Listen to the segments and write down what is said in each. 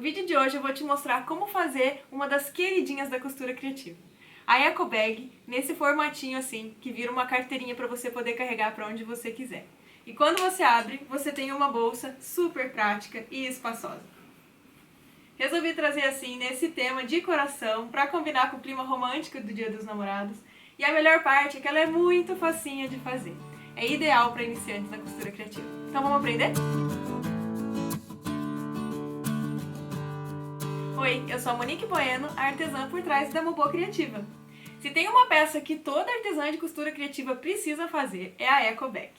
vídeo de hoje eu vou te mostrar como fazer uma das queridinhas da costura criativa. A Eco Bag, nesse formatinho assim, que vira uma carteirinha para você poder carregar para onde você quiser. E quando você abre, você tem uma bolsa super prática e espaçosa. Resolvi trazer assim, nesse tema de coração, para combinar com o clima romântico do Dia dos Namorados. E a melhor parte é que ela é muito facinha de fazer. É ideal para iniciantes na costura criativa. Então vamos aprender? Oi, eu sou a Monique Bueno, a artesã por trás da Mobô Criativa. Se tem uma peça que toda artesã de costura criativa precisa fazer, é a Eco Bag.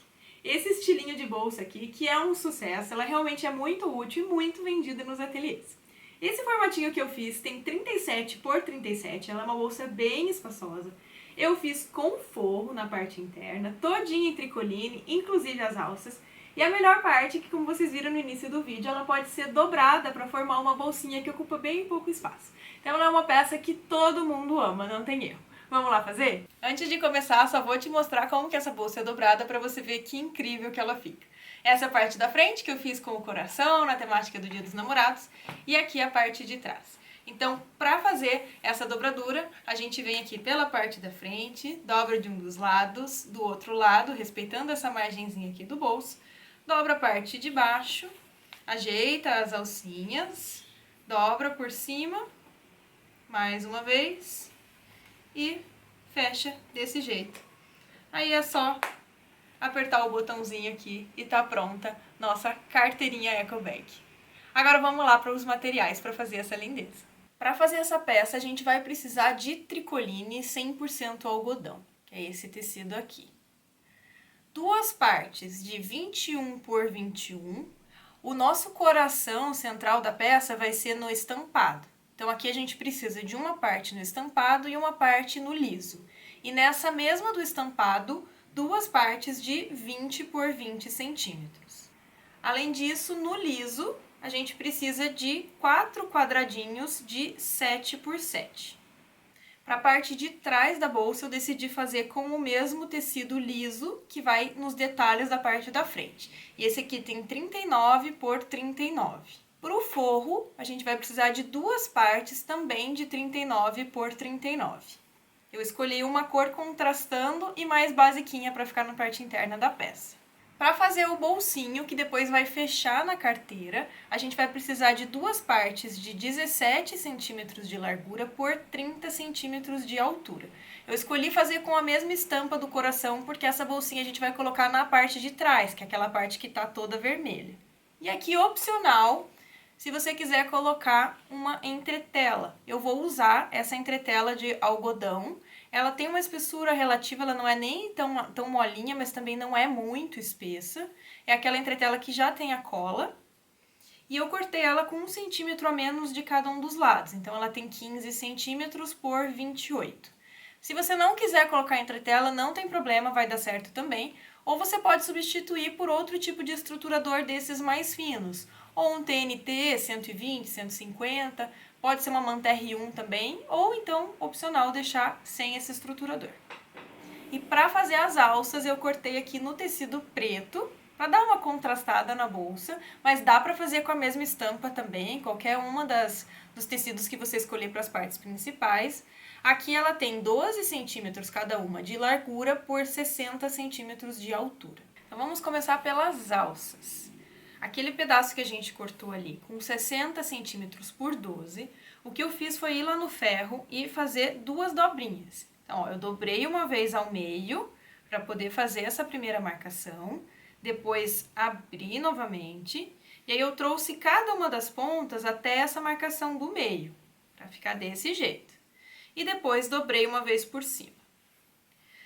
Esse estilinho de bolsa aqui, que é um sucesso, ela realmente é muito útil e muito vendida nos ateliês. Esse formatinho que eu fiz tem 37 por 37, ela é uma bolsa bem espaçosa. Eu fiz com forro na parte interna, todinha em tricoline, inclusive as alças. E a melhor parte é que, como vocês viram no início do vídeo, ela pode ser dobrada para formar uma bolsinha que ocupa bem pouco espaço. Então ela é uma peça que todo mundo ama, não tem erro. Vamos lá fazer? Antes de começar, só vou te mostrar como que essa bolsa é dobrada para você ver que incrível que ela fica. Essa é a parte da frente que eu fiz com o coração, na temática do Dia dos Namorados, e aqui a parte de trás. Então, para fazer essa dobradura, a gente vem aqui pela parte da frente, dobra de um dos lados, do outro lado, respeitando essa margenzinha aqui do bolso, dobra a parte de baixo, ajeita as alcinhas, dobra por cima, mais uma vez, e fecha desse jeito. Aí é só apertar o botãozinho aqui e tá pronta nossa carteirinha Eco Bag. Agora vamos lá para os materiais para fazer essa lindeza. Para fazer essa peça a gente vai precisar de tricoline 100% algodão, que é esse tecido aqui. Duas partes de 21 por 21. O nosso coração central da peça vai ser no estampado. Então aqui a gente precisa de uma parte no estampado e uma parte no liso. E nessa mesma do estampado, duas partes de 20 por 20 centímetros. Além disso, no liso, a gente precisa de 4 quadradinhos de 7 por 7. Para a parte de trás da bolsa, eu decidi fazer com o mesmo tecido liso que vai nos detalhes da parte da frente. E esse aqui tem 39 por 39. Para o forro, a gente vai precisar de duas partes também de 39 por 39. Eu escolhi uma cor contrastando e mais basiquinha para ficar na parte interna da peça. Para fazer o bolsinho, que depois vai fechar na carteira, a gente vai precisar de duas partes de 17 centímetros de largura por 30 centímetros de altura. Eu escolhi fazer com a mesma estampa do coração, porque essa bolsinha a gente vai colocar na parte de trás, que é aquela parte que está toda vermelha. E aqui, opcional, se você quiser colocar uma entretela. Eu vou usar essa entretela de algodão. Ela tem uma espessura relativa, ela não é nem tão molinha, mas também não é muito espessa. É aquela entretela que já tem a cola. E eu cortei ela com 1 centímetro a menos de cada um dos lados. Então, ela tem 15 centímetros por 28. Se você não quiser colocar entretela, não tem problema, vai dar certo também. Ou você pode substituir por outro tipo de estruturador desses mais finos. Ou um TNT 120, 150, pode ser uma Manta R1 também, ou então, opcional, deixar sem esse estruturador. E para fazer as alças, eu cortei aqui no tecido preto, para dar uma contrastada na bolsa, mas dá para fazer com a mesma estampa também, qualquer uma dos tecidos que você escolher para as partes principais. Aqui ela tem 12 centímetros cada uma de largura por 60 centímetros de altura. Então vamos começar pelas alças. Aquele pedaço que a gente cortou ali com 60 centímetros por 12, o que eu fiz foi ir lá no ferro e fazer duas dobrinhas. Então, ó, eu dobrei uma vez ao meio para poder fazer essa primeira marcação, depois abri novamente, e aí eu trouxe cada uma das pontas até essa marcação do meio, para ficar desse jeito. E depois dobrei uma vez por cima.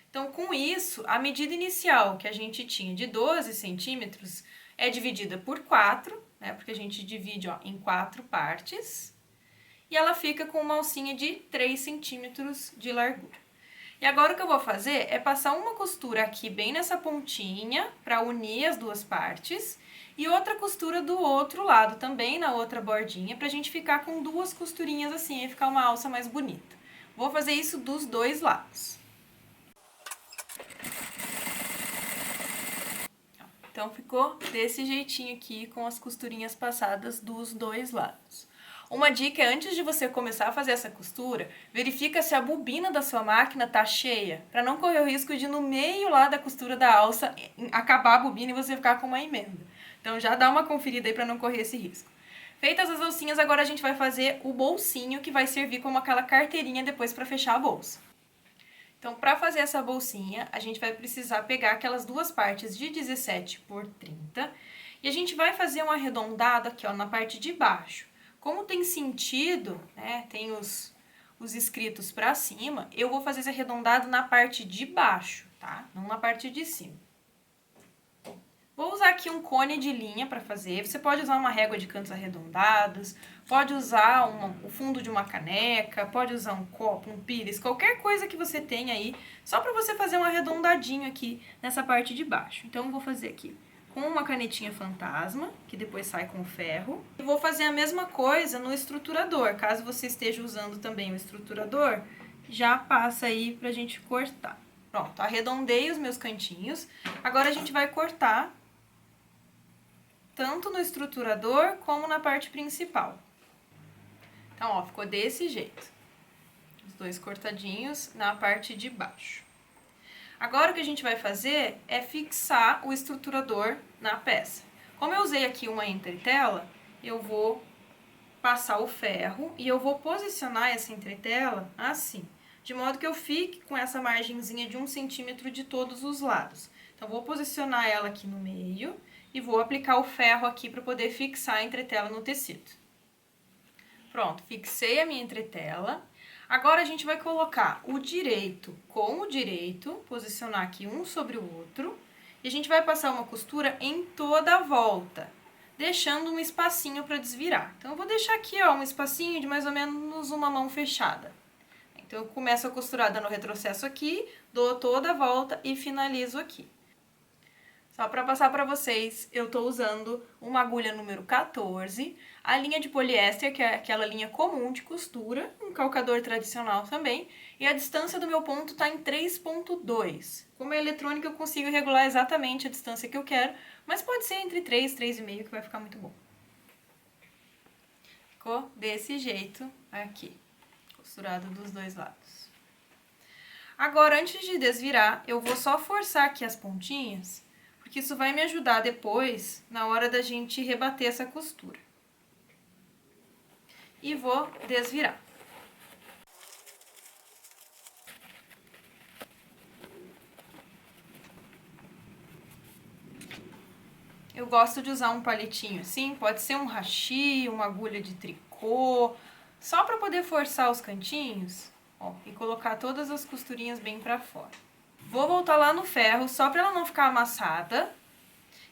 Então, com isso, a medida inicial que a gente tinha de 12 centímetros é dividida por 4, né, porque a gente divide em 4 partes, e ela fica com uma alcinha de 3 centímetros de largura. E agora o que eu vou fazer é passar uma costura aqui bem nessa pontinha, para unir as duas partes, e outra costura do outro lado também, na outra bordinha, para a gente ficar com duas costurinhas assim, e ficar uma alça mais bonita. Vou fazer isso dos dois lados. Então, ficou desse jeitinho aqui, com as costurinhas passadas dos dois lados. Uma dica é, antes de você começar a fazer essa costura, verifica se a bobina da sua máquina tá cheia, para não correr o risco de no meio lá da costura da alça acabar a bobina e você ficar com uma emenda. Então já dá uma conferida aí para não correr esse risco. Feitas as alcinhas, agora a gente vai fazer o bolsinho que vai servir como aquela carteirinha depois para fechar a bolsa. Então, para fazer essa bolsinha, a gente vai precisar pegar aquelas duas partes de 17 por 30 e a gente vai fazer um arredondado aqui, ó, na parte de baixo. Como tem sentido, né, tem os escritos para cima, eu vou fazer esse arredondado na parte de baixo, tá? Não na parte de cima. Vou usar aqui um cone de linha para fazer. Você pode usar uma régua de cantos arredondados, pode usar o fundo de uma caneca, pode usar um copo, um pires, qualquer coisa que você tenha aí, só para você fazer um arredondadinho aqui nessa parte de baixo. Então, eu vou fazer aqui com uma canetinha fantasma, que depois sai com o ferro. E vou fazer a mesma coisa no estruturador. Caso você esteja usando também o estruturador, já passa aí pra gente cortar. Pronto, arredondei os meus cantinhos. Agora a gente vai cortar tanto no estruturador como na parte principal. Então, ó, ficou desse jeito. Os dois cortadinhos na parte de baixo. Agora o que a gente vai fazer é fixar o estruturador na peça. Como eu usei aqui uma entretela, eu vou passar o ferro e eu vou posicionar essa entretela assim, de modo que eu fique com essa margenzinha de 1 centímetro de todos os lados. Então, vou posicionar ela aqui no meio e vou aplicar o ferro aqui para poder fixar a entretela no tecido. Pronto, fixei a minha entretela. Agora, a gente vai colocar o direito com o direito, posicionar aqui um sobre o outro, e a gente vai passar uma costura em toda a volta, deixando um espacinho para desvirar. Então, eu vou deixar aqui, ó, um espacinho de mais ou menos uma mão fechada. Então, eu começo a costurar dando retrocesso aqui, dou toda a volta e finalizo aqui. Só para passar para vocês, eu estou usando uma agulha número 14, a linha de poliéster, que é aquela linha comum de costura, um calcador tradicional também, e a distância do meu ponto está em 3,2. Como é eletrônica, eu consigo regular exatamente a distância que eu quero, mas pode ser entre 3 e 3,5 que vai ficar muito bom. Ficou desse jeito aqui, costurado dos dois lados. Agora, antes de desvirar, eu vou só forçar aqui as pontinhas, porque isso vai me ajudar depois, na hora da gente rebater essa costura. E vou desvirar. Eu gosto de usar um palitinho assim, pode ser um hashi, uma agulha de tricô, só para poder forçar os cantinhos, ó, e colocar todas as costurinhas bem para fora. Vou voltar lá no ferro, só para ela não ficar amassada.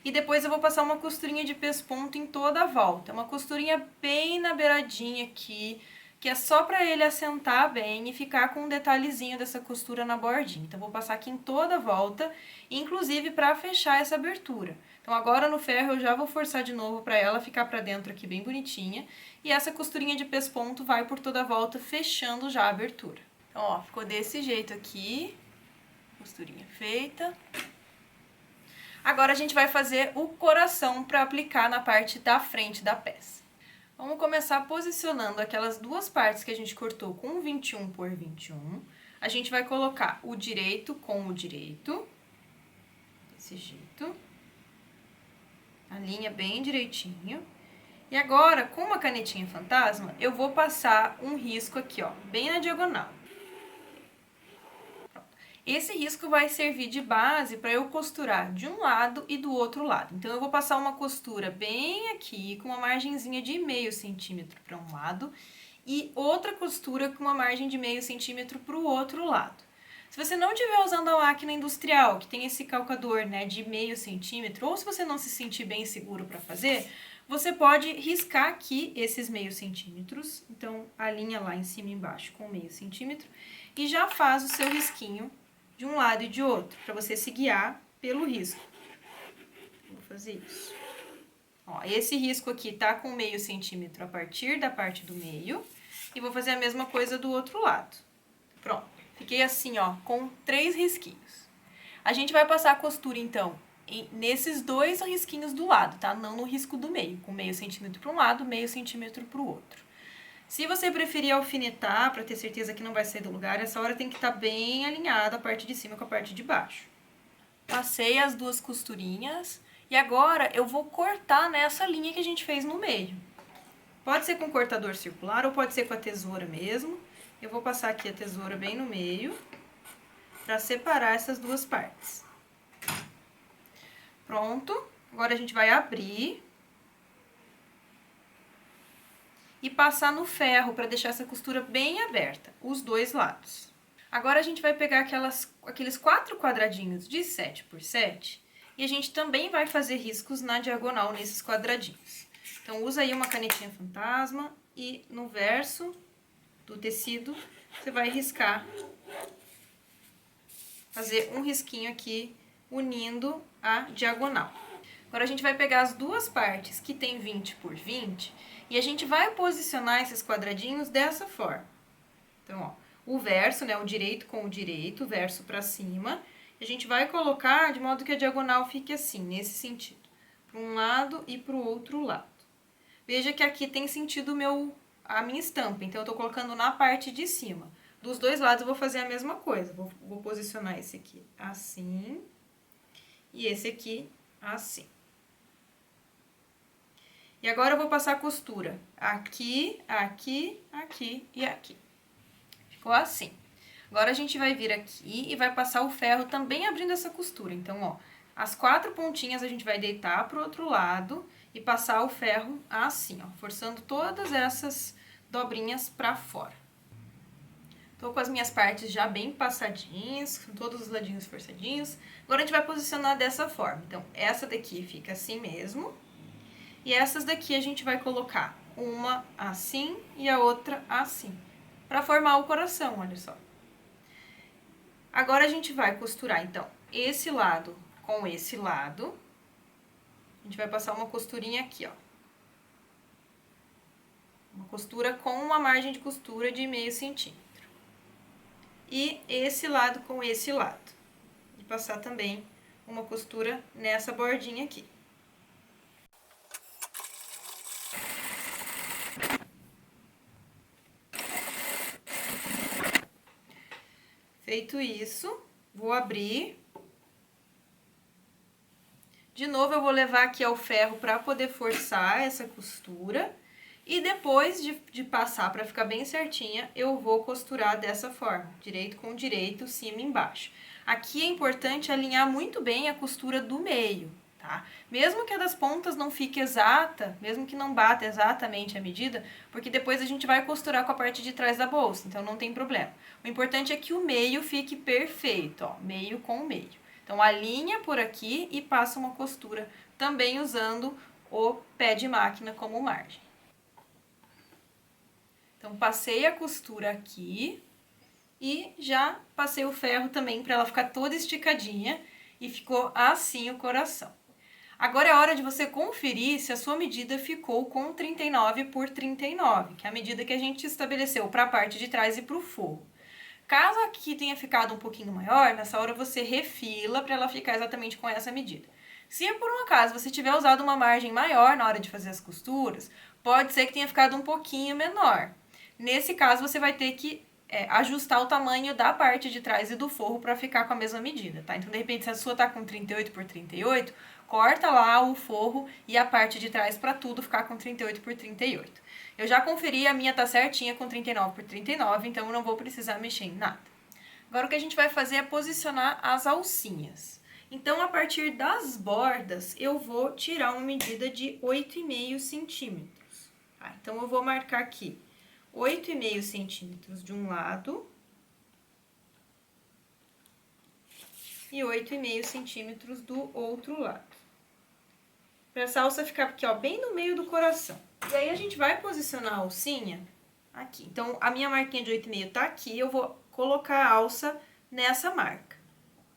E depois eu vou passar uma costurinha de pesponto em toda a volta. Uma costurinha bem na beiradinha aqui, que é só para ele assentar bem e ficar com um detalhezinho dessa costura na bordinha. Então, vou passar aqui em toda a volta, inclusive para fechar essa abertura. Então, agora no ferro eu já vou forçar de novo para ela ficar para dentro aqui bem bonitinha. E essa costurinha de pesponto vai por toda a volta, fechando já a abertura. Então, ó, ficou desse jeito aqui. Costurinha feita. Agora, a gente vai fazer o coração para aplicar na parte da frente da peça. Vamos começar posicionando aquelas duas partes que a gente cortou com 21 por 21. A gente vai colocar o direito com o direito, desse jeito. A linha bem direitinho. E agora, com uma canetinha fantasma, eu vou passar um risco aqui, ó, bem na diagonal. Esse risco vai servir de base para eu costurar de um lado e do outro lado. Então, eu vou passar uma costura bem aqui, com uma margenzinha de 0,5 centímetro para um lado, e outra costura com uma margem de 0,5 centímetro para o outro lado. Se você não estiver usando a máquina industrial, que tem esse calcador, né, de 0,5 centímetro, ou se você não se sentir bem seguro para fazer, você pode riscar aqui esses 0,5 centímetros. Então, a linha lá em cima e embaixo com 0,5 centímetro, e já faz o seu risquinho de um lado e de outro, para você se guiar pelo risco. Vou fazer isso. Ó, esse risco aqui tá com 0,5 centímetro a partir da parte do meio, e vou fazer a mesma coisa do outro lado. Pronto, fiquei assim, ó, com 3 risquinhos. A gente vai passar a costura, então, nesses 2 risquinhos do lado, tá? Não no risco do meio, com 0,5 centímetro para um lado, 0,5 centímetro para o outro. Se você preferir alfinetar, para ter certeza que não vai sair do lugar, essa hora tem que estar bem alinhada a parte de cima com a parte de baixo. Passei as duas costurinhas e agora eu vou cortar nessa linha que a gente fez no meio. Pode ser com cortador circular ou pode ser com a tesoura mesmo. Eu vou passar aqui a tesoura bem no meio para separar essas duas partes. Pronto. Agora a gente vai abrir e passar no ferro para deixar essa costura bem aberta, os dois lados. Agora a gente vai pegar aqueles 4 quadradinhos de 7 por 7 e a gente também vai fazer riscos na diagonal nesses quadradinhos. Então, usa aí uma canetinha fantasma e no verso do tecido você vai riscar, fazer um risquinho aqui unindo a diagonal. Agora a gente vai pegar as duas partes que tem 20 por 20 e a gente vai posicionar esses quadradinhos dessa forma. Então, ó, o verso, né, o direito com o direito, o verso para cima, a gente vai colocar de modo que a diagonal fique assim, nesse sentido, para um lado e para o outro lado. Veja que aqui tem sentido a minha estampa, então eu tô colocando na parte de cima. Dos dois lados eu vou fazer a mesma coisa, vou posicionar esse aqui assim e esse aqui assim. E agora eu vou passar a costura aqui, aqui, aqui e aqui. Ficou assim. Agora a gente vai vir aqui e vai passar o ferro também abrindo essa costura. Então, ó, as 4 pontinhas a gente vai deitar pro outro lado e passar o ferro assim, ó, forçando todas essas dobrinhas pra fora. Tô com as minhas partes já bem passadinhas, com todos os ladinhos forçadinhos. Agora a gente vai posicionar dessa forma. Então, essa daqui fica assim mesmo. E essas daqui a gente vai colocar uma assim e a outra assim, para formar o coração, olha só. Agora a gente vai costurar, então, esse lado com esse lado. A gente vai passar uma costurinha aqui, ó. Uma costura com uma margem de costura de meio centímetro. E esse lado com esse lado. E passar também uma costura nessa bordinha aqui. Feito isso, vou abrir. De novo, eu vou levar aqui ao ferro para poder forçar essa costura. E depois de passar para ficar bem certinha, eu vou costurar dessa forma, direito com direito, cima e embaixo. Aqui é importante alinhar muito bem a costura do meio, tá? Mesmo que a das pontas não fique exata, mesmo que não bata exatamente a medida, porque depois a gente vai costurar com a parte de trás da bolsa, então não tem problema. O importante é que o meio fique perfeito, ó, meio com meio. Então, alinha por aqui e passa uma costura, também usando o pé de máquina como margem. Então, passei a costura aqui e já passei o ferro também para ela ficar toda esticadinha e ficou assim o coração. Agora é hora de você conferir se a sua medida ficou com 39 por 39, que é a medida que a gente estabeleceu para a parte de trás e para o forro. Caso aqui tenha ficado um pouquinho maior, nessa hora você refila para ela ficar exatamente com essa medida. Se por um acaso você tiver usado uma margem maior na hora de fazer as costuras, pode ser que tenha ficado um pouquinho menor. Nesse caso, você vai ter que ajustar o tamanho da parte de trás e do forro para ficar com a mesma medida, tá? Então, de repente, se a sua tá com 38 por 38, corta lá o forro e a parte de trás para tudo ficar com 38 por 38. Eu já conferi, a minha tá certinha com 39 por 39, então eu não vou precisar mexer em nada. Agora, o que a gente vai fazer é posicionar as alcinhas. Então, a partir das bordas, eu vou tirar uma medida de 8,5 centímetros. Tá? Então, eu vou marcar aqui 8,5 centímetros de um lado e 8,5 centímetros do outro lado. Para essa alça ficar aqui, ó, bem no meio do coração. E aí, a gente vai posicionar a alcinha aqui. Então, a minha marquinha de 8,5 tá aqui, eu vou colocar a alça nessa marca.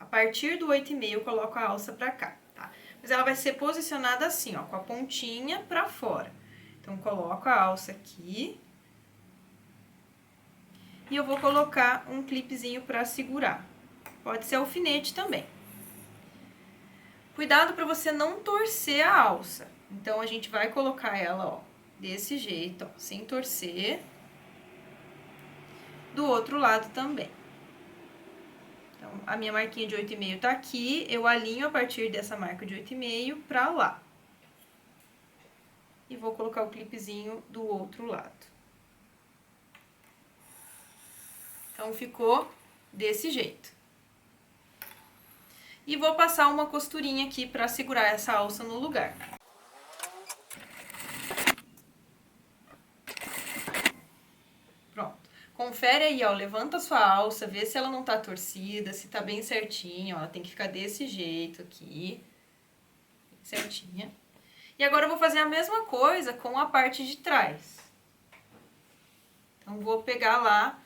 A partir do 8,5 eu coloco a alça pra cá, tá? Mas ela vai ser posicionada assim, ó, com a pontinha pra fora. Então, coloco a alça aqui. E eu vou colocar um clipezinho pra segurar. Pode ser alfinete também. Cuidado pra você não torcer a alça. Então, a gente vai colocar ela, ó, desse jeito, ó, sem torcer. do outro lado também. Então, a minha marquinha de 8,5 tá aqui, eu alinho a partir dessa marca de 8,5 pra lá. E vou colocar o clipezinho do outro lado. Então, ficou desse jeito. E vou passar uma costurinha aqui pra segurar essa alça no lugar. Pronto. Confere aí, ó, levanta a sua alça, vê se ela não tá torcida, se tá bem certinha, ó, ela tem que ficar desse jeito aqui, certinha. E agora eu vou fazer a mesma coisa com a parte de trás. Então, vou pegar lá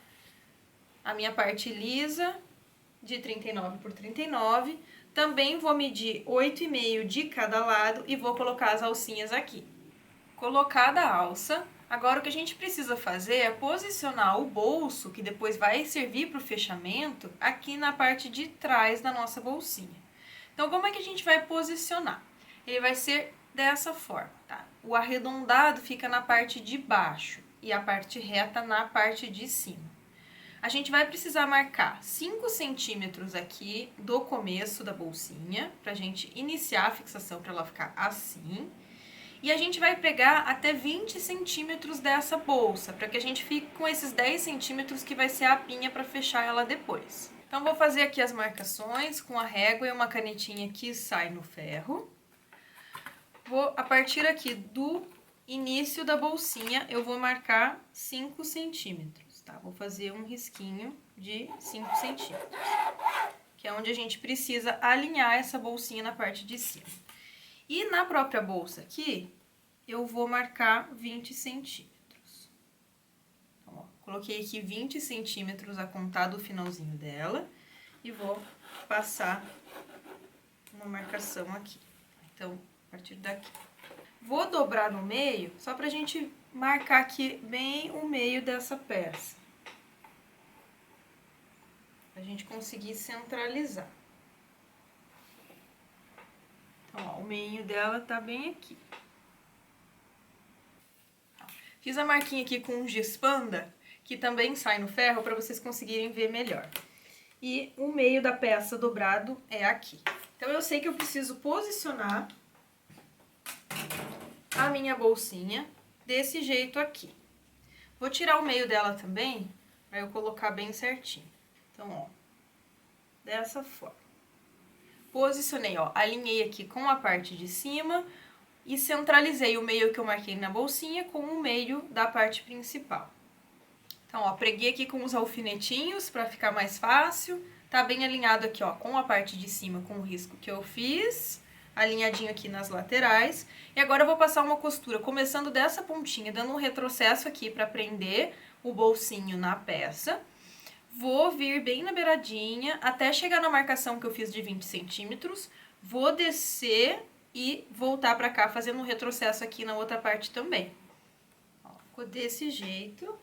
a minha parte lisa de 39 por 39, também vou medir 8,5 de cada lado e vou colocar as alcinhas aqui. Colocada a alça, agora o que a gente precisa fazer é posicionar o bolso, que depois vai servir para o fechamento, aqui na parte de trás da nossa bolsinha. Então, como é que a gente vai posicionar? Ele vai ser dessa forma, tá? O arredondado fica na parte de baixo e a parte reta na parte de cima. A gente vai precisar marcar 5 centímetros aqui do começo da bolsinha, pra gente iniciar a fixação para ela ficar assim. E a gente vai pegar até 20 centímetros dessa bolsa, para que a gente fique com esses 10 centímetros que vai ser a pinha para fechar ela depois. Então, vou fazer aqui as marcações com a régua e uma canetinha que sai no ferro. Vou, a partir aqui do início da bolsinha, eu vou marcar 5 centímetros, tá? Vou fazer um risquinho de 5 centímetros, que é onde a gente precisa alinhar essa bolsinha na parte de cima. E na própria bolsa aqui, eu vou marcar 20 centímetros. Então, ó, coloquei aqui 20 centímetros a contar do finalzinho dela e vou passar uma marcação aqui. Então, a partir daqui. Vou dobrar no meio, só pra gente marcar aqui bem o meio dessa peça. Pra gente conseguir centralizar. Então, ó, o meio dela tá bem aqui. Fiz a marquinha aqui com um giz panda, que também sai no ferro, pra vocês conseguirem ver melhor. E o meio da peça dobrado é aqui. Então, eu sei que eu preciso posicionar a minha bolsinha desse jeito aqui. Vou tirar o meio dela também, pra eu colocar bem certinho. Então, ó, dessa forma. Posicionei, ó, alinhei aqui com a parte de cima e centralizei o meio que eu marquei na bolsinha com o meio da parte principal. Então, ó, preguei aqui com os alfinetinhos pra ficar mais fácil. Tá bem alinhado aqui, ó, com a parte de cima, com o risco que eu fiz. Alinhadinho aqui nas laterais. E agora eu vou passar uma costura, começando dessa pontinha, dando um retrocesso aqui pra prender o bolsinho na peça. Vou vir bem na beiradinha, até chegar na marcação que eu fiz de 20 centímetros. Vou descer e voltar pra cá, fazendo um retrocesso aqui na outra parte também. Ó, ficou desse jeito.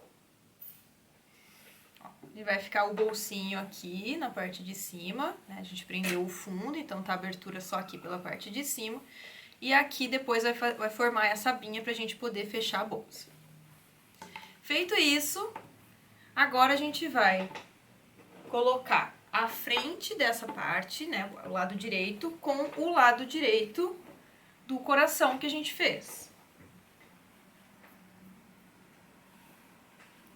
E vai ficar o bolsinho aqui na parte de cima, né? A gente prendeu o fundo, então tá a abertura só aqui pela parte de cima. E aqui depois vai formar essa abinha pra gente poder fechar a bolsa. Feito isso, agora a gente vai colocar a frente dessa parte, né? O lado direito com o lado direito do coração que a gente fez.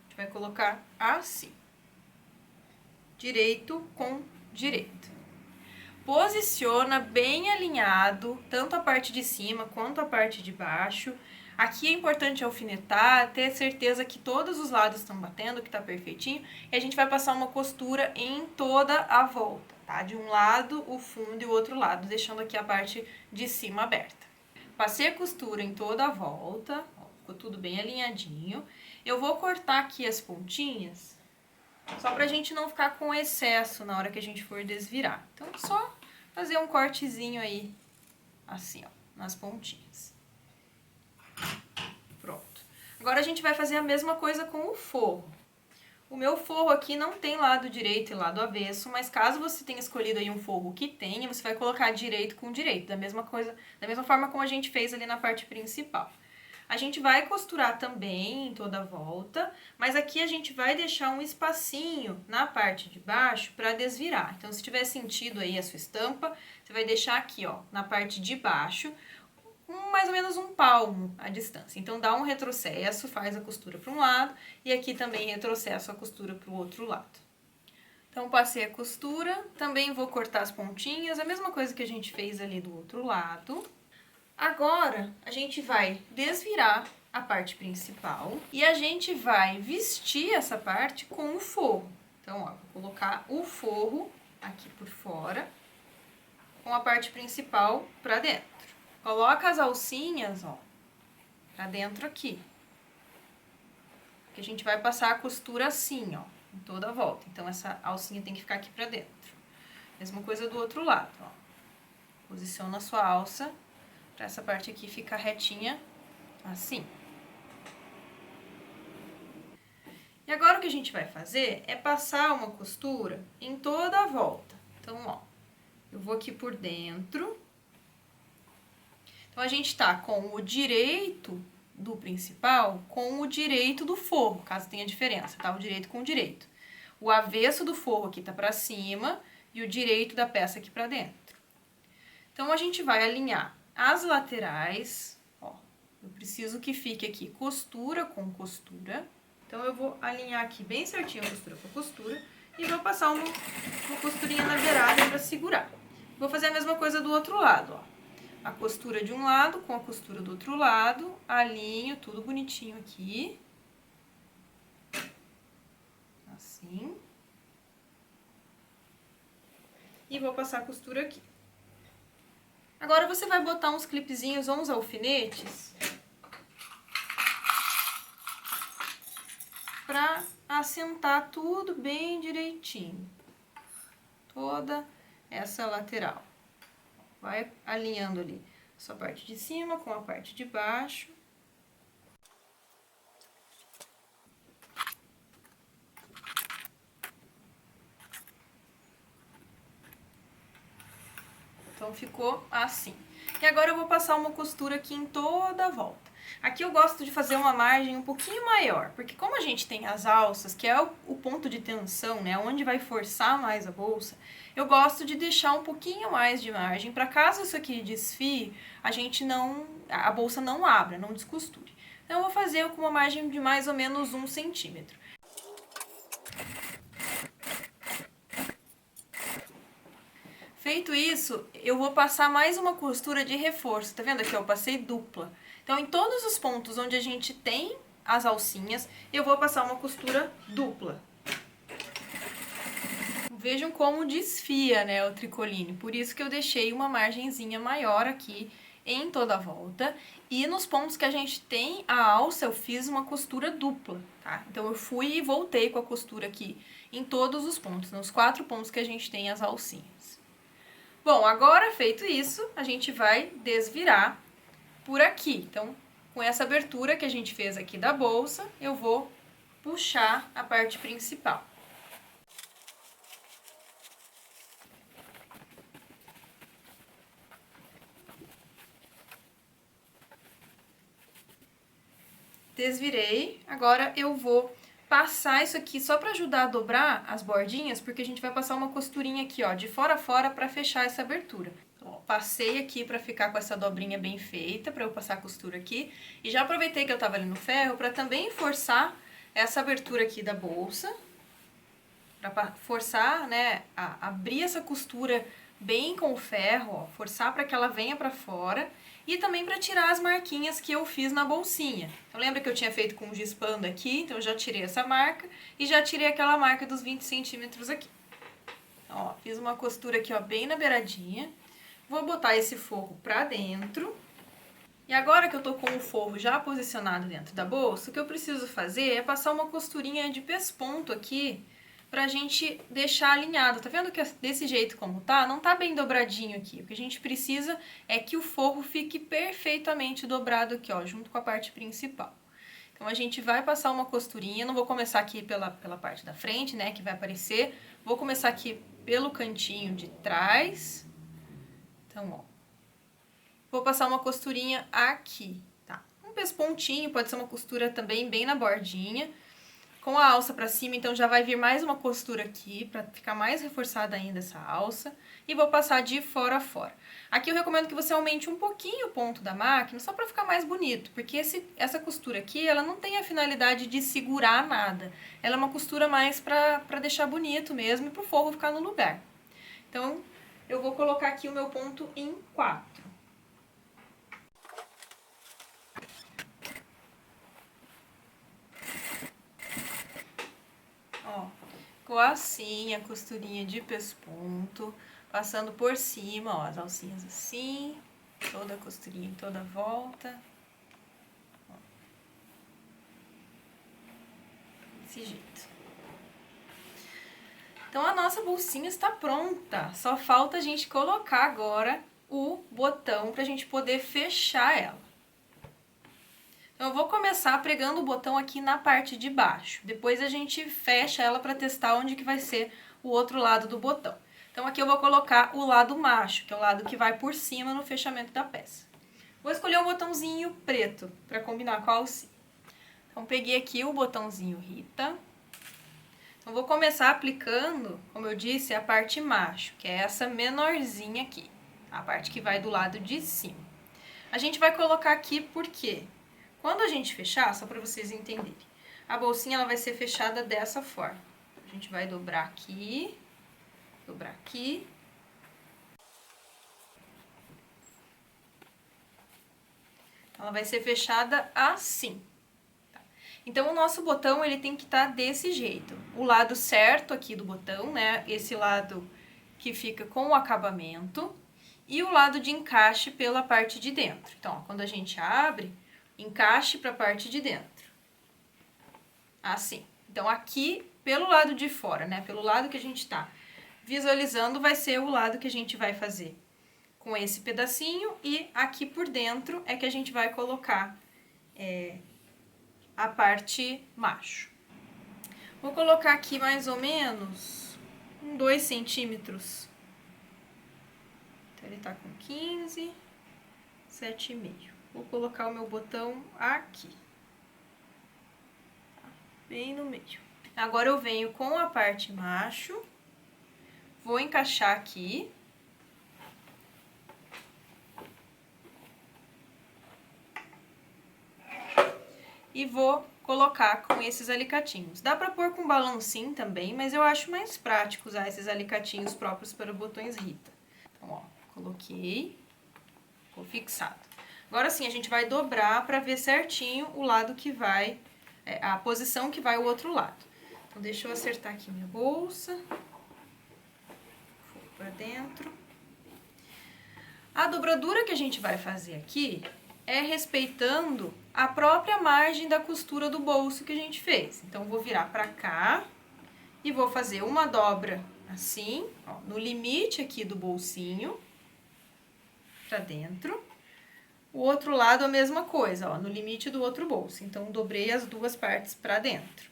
A gente vai colocar assim. Direito com direito. Posiciona bem alinhado, tanto a parte de cima quanto a parte de baixo. Aqui é importante alfinetar, ter certeza que todos os lados estão batendo, que tá perfeitinho. E a gente vai passar uma costura em toda a volta, tá? De um lado o fundo e o outro lado, deixando aqui a parte de cima aberta. Passei a costura em toda a volta, ó, ficou tudo bem alinhadinho. Eu vou cortar aqui as pontinhas, só pra gente não ficar com excesso na hora que a gente for desvirar. Então, só fazer um cortezinho aí, assim, ó, nas pontinhas. Pronto. Agora a gente vai fazer a mesma coisa com o forro. O meu forro aqui não tem lado direito e lado avesso, mas caso você tenha escolhido aí um forro que tenha, você vai colocar direito com direito, da mesma forma como a gente fez ali na parte principal. A gente vai costurar também em toda a volta, mas aqui a gente vai deixar um espacinho na parte de baixo para desvirar. Então, se tiver sentido aí a sua estampa, você vai deixar aqui, ó, na parte de baixo, mais ou menos um palmo a distância. Então, dá um retrocesso, faz a costura para um lado e aqui também retrocesso a costura para o outro lado. Então, passei a costura, também vou cortar as pontinhas, a mesma coisa que a gente fez ali do outro lado. Agora, a gente vai desvirar a parte principal e a gente vai vestir essa parte com o forro. Então, ó, vou colocar o forro aqui por fora, com a parte principal pra dentro. Coloca as alcinhas, ó, pra dentro aqui. Porque a gente vai passar a costura assim, ó, em toda a volta. Então, essa alcinha tem que ficar aqui pra dentro. Mesma coisa do outro lado, ó. Posiciona a sua alça para essa parte aqui ficar retinha, assim. E agora o que a gente vai fazer é passar uma costura em toda a volta. Então, ó, eu vou aqui por dentro. Então, a gente tá com o direito do principal com o direito do forro, caso tenha diferença, tá? O direito com o direito. O avesso do forro aqui tá pra cima e o direito da peça aqui pra dentro. Então, a gente vai alinhar as laterais, ó, eu preciso que fique aqui costura com costura. Então, eu vou alinhar aqui bem certinho a costura com costura e vou passar uma costurinha na beirada para segurar. Vou fazer a mesma coisa do outro lado, ó. A costura de um lado com a costura do outro lado, alinho tudo bonitinho aqui. Assim. E vou passar a costura aqui. Agora, você vai botar uns clipezinhos ou uns alfinetes para assentar tudo bem direitinho. Toda essa lateral. Vai alinhando ali a sua parte de cima com a parte de baixo. Então, ficou assim. E agora eu vou passar uma costura aqui em toda a volta. Aqui eu gosto de fazer uma margem um pouquinho maior, porque como a gente tem as alças, que é o ponto de tensão, né, onde vai forçar mais a bolsa, eu gosto de deixar um pouquinho mais de margem, para caso isso aqui desfie, a bolsa não abra, não descosture. Então, eu vou fazer com uma margem de mais ou menos 1 centímetro. Feito isso, eu vou passar mais uma costura de reforço. Tá vendo aqui? Eu passei dupla. Então, em todos os pontos onde a gente tem as alcinhas, eu vou passar uma costura dupla. Vejam como desfia, né, o tricoline. Por isso que eu deixei uma margenzinha maior aqui em toda a volta. E nos pontos que a gente tem a alça, eu fiz uma costura dupla, tá? Então, eu fui e voltei com a costura aqui em todos os pontos, nos 4 pontos que a gente tem as alcinhas. Bom, agora feito isso, a gente vai desvirar por aqui. Então, com essa abertura que a gente fez aqui da bolsa, eu vou puxar a parte principal. Desvirei, agora eu vou passar isso aqui só para ajudar a dobrar as bordinhas, porque a gente vai passar uma costurinha aqui, ó, de fora a fora para fechar essa abertura. Ó, passei aqui para ficar com essa dobrinha bem feita, para eu passar a costura aqui. E já aproveitei que eu tava ali no ferro para também forçar essa abertura aqui da bolsa, para forçar, né, a abrir essa costura bem com o ferro, ó, forçar para que ela venha para fora. E também para tirar as marquinhas que eu fiz na bolsinha. Então, lembra que eu tinha feito com giz panda aqui? Então, eu já tirei essa marca e já tirei aquela marca dos 20 centímetros aqui. Então, ó, fiz uma costura aqui, ó, bem na beiradinha. Vou botar esse forro pra dentro. E agora que eu tô com o forro já posicionado dentro da bolsa, o que eu preciso fazer é passar uma costurinha de pesponto aqui pra gente deixar alinhado. Tá vendo que desse jeito como tá, não tá bem dobradinho aqui. O que a gente precisa é que o forro fique perfeitamente dobrado aqui, ó, junto com a parte principal. Então, a gente vai passar uma costurinha, não vou começar aqui pela parte da frente, né, que vai aparecer. Vou começar aqui pelo cantinho de trás. Então, ó, vou passar uma costurinha aqui, tá? Um um pespontinho, pode ser uma costura também bem na bordinha. Com a alça pra cima, então já vai vir mais uma costura aqui, pra ficar mais reforçada ainda essa alça. E vou passar de fora a fora. Aqui eu recomendo que você aumente um pouquinho o ponto da máquina, só pra ficar mais bonito. Porque essa costura aqui, ela não tem a finalidade de segurar nada. Ela é uma costura mais pra deixar bonito mesmo e pro forro ficar no lugar. Então, eu vou colocar aqui o meu ponto em 4. Ó, ficou assim a costurinha de pesponto, passando por cima, ó, as alcinhas assim, toda a costurinha em toda a volta. Ó. Desse jeito. Então, a nossa bolsinha está pronta. Só falta a gente colocar agora o botão pra gente poder fechar ela. Então, eu vou começar pregando o botão aqui na parte de baixo. Depois a gente fecha ela para testar onde que vai ser o outro lado do botão. Então, aqui eu vou colocar o lado macho, que é o lado que vai por cima no fechamento da peça. Vou escolher um botãozinho preto para combinar com a alcinha. Então, peguei aqui o botãozinho Rita. Então, vou começar aplicando, como eu disse, a parte macho, que é essa menorzinha aqui. A parte que vai do lado de cima. A gente vai colocar aqui por quê? Quando a gente fechar, só para vocês entenderem, a bolsinha ela vai ser fechada dessa forma. A gente vai dobrar aqui, dobrar aqui. Ela vai ser fechada assim. Tá? Então, o nosso botão ele tem que estar desse jeito. O lado certo aqui do botão, né? Esse lado que fica com o acabamento. E o lado de encaixe pela parte de dentro. Então, ó, quando a gente abre, encaixe para a parte de dentro. Assim. Então, aqui, pelo lado de fora, né? Pelo lado que a gente tá visualizando, vai ser o lado que a gente vai fazer com esse pedacinho. E aqui por dentro é que a gente vai colocar a parte macho. Vou colocar aqui mais ou menos 2 centímetros. Então, ele tá com 15, 7,5. Vou colocar o meu botão aqui, bem no meio. Agora eu venho com a parte macho, vou encaixar aqui. E vou colocar com esses alicatinhos. Dá pra pôr com balancim também, mas eu acho mais prático usar esses alicatinhos próprios para botões Rita. Então, ó, coloquei, ficou fixado. Agora sim, a gente vai dobrar para ver certinho o lado que vai, a posição que vai o outro lado. Então, deixa eu acertar aqui minha bolsa. Vou para dentro. A dobradura que a gente vai fazer aqui é respeitando a própria margem da costura do bolso que a gente fez. Então, vou virar para cá e vou fazer uma dobra assim, ó, no limite aqui do bolsinho, para dentro. O outro lado a mesma coisa, ó, no limite do outro bolso. Então, dobrei as duas partes para dentro.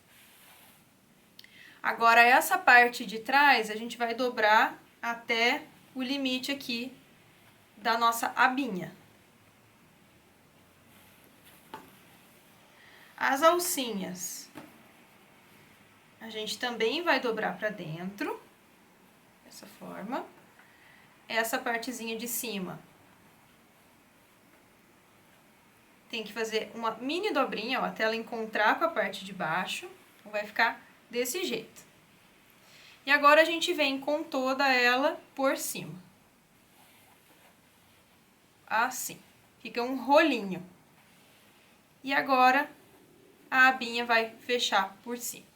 Agora, essa parte de trás, a gente vai dobrar até o limite aqui da nossa abinha. As alcinhas, a gente também vai dobrar para dentro, dessa forma. Essa partezinha de cima, tem que fazer uma mini dobrinha, ó, até ela encontrar com a parte de baixo. Então, vai ficar desse jeito. E agora, a gente vem com toda ela por cima. Assim. Fica um rolinho. E agora, a abinha vai fechar por cima,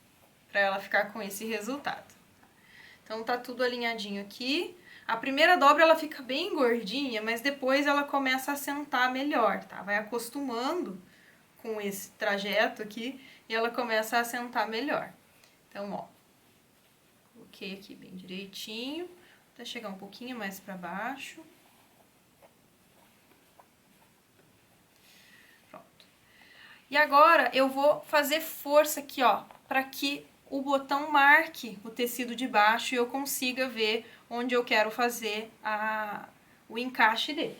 para ela ficar com esse resultado. Então, tá tudo alinhadinho aqui. A primeira dobra, ela fica bem gordinha, mas depois ela começa a assentar melhor, tá? Vai acostumando com esse trajeto aqui e ela começa a assentar melhor. Então, ó, coloquei aqui bem direitinho, até chegar um pouquinho mais pra baixo. Pronto. E agora, eu vou fazer força aqui, ó, pra que o botão marque o tecido de baixo e eu consiga ver onde eu quero fazer o encaixe dele.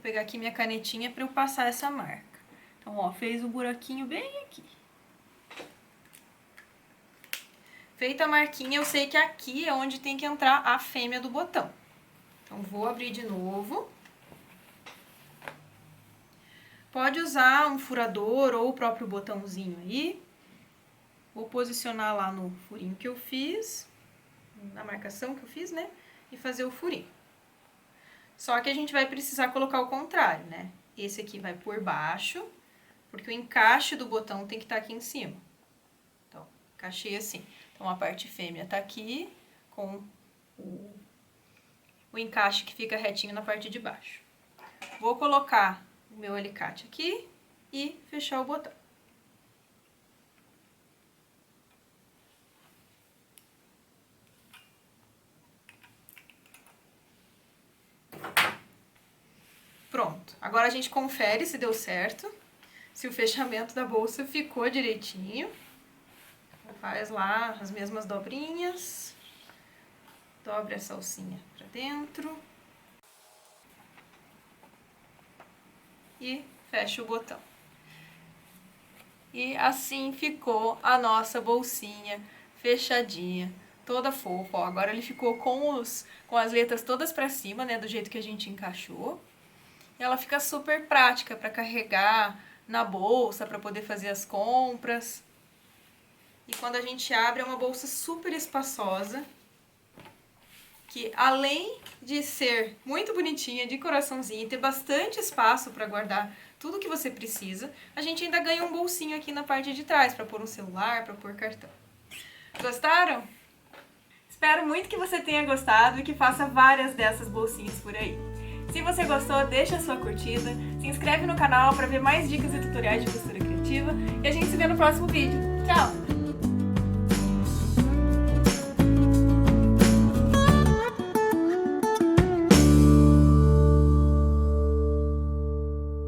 pegar aqui minha canetinha para eu passar essa marca. Então, ó, fez um buraquinho bem aqui. Feita a marquinha, eu sei que aqui é onde tem que entrar a fêmea do botão. Então, vou abrir de novo. Pode usar um furador ou o próprio botãozinho aí. Vou posicionar lá no furinho que eu fiz, na marcação que eu fiz, né? E fazer o furinho. Só que a gente vai precisar colocar o contrário, né? Esse aqui vai por baixo, porque o encaixe do botão tem que estar aqui em cima. Então, encaixei assim. Então, a parte fêmea tá aqui, com o encaixe que fica retinho na parte de baixo. Vou colocar o meu alicate aqui e fechar o botão. Pronto. Agora a gente confere se deu certo, se o fechamento da bolsa ficou direitinho. Faz lá as mesmas dobrinhas. Dobra essa alcinha pra dentro. E fecha o botão. E assim ficou a nossa bolsinha fechadinha, toda fofa. Ó, agora ele ficou com as letras todas pra cima, né, do jeito que a gente encaixou. E ela fica super prática para carregar na bolsa, para poder fazer as compras. E quando a gente abre, é uma bolsa super espaçosa, que além de ser muito bonitinha, de coraçãozinho, e ter bastante espaço para guardar tudo que você precisa, a gente ainda ganha um bolsinho aqui na parte de trás, para pôr um celular, para pôr cartão. Gostaram? Espero muito que você tenha gostado e que faça várias dessas bolsinhas por aí. Se você gostou, deixa a sua curtida, se inscreve no canal para ver mais dicas e tutoriais de costura criativa e a gente se vê no próximo vídeo. Tchau!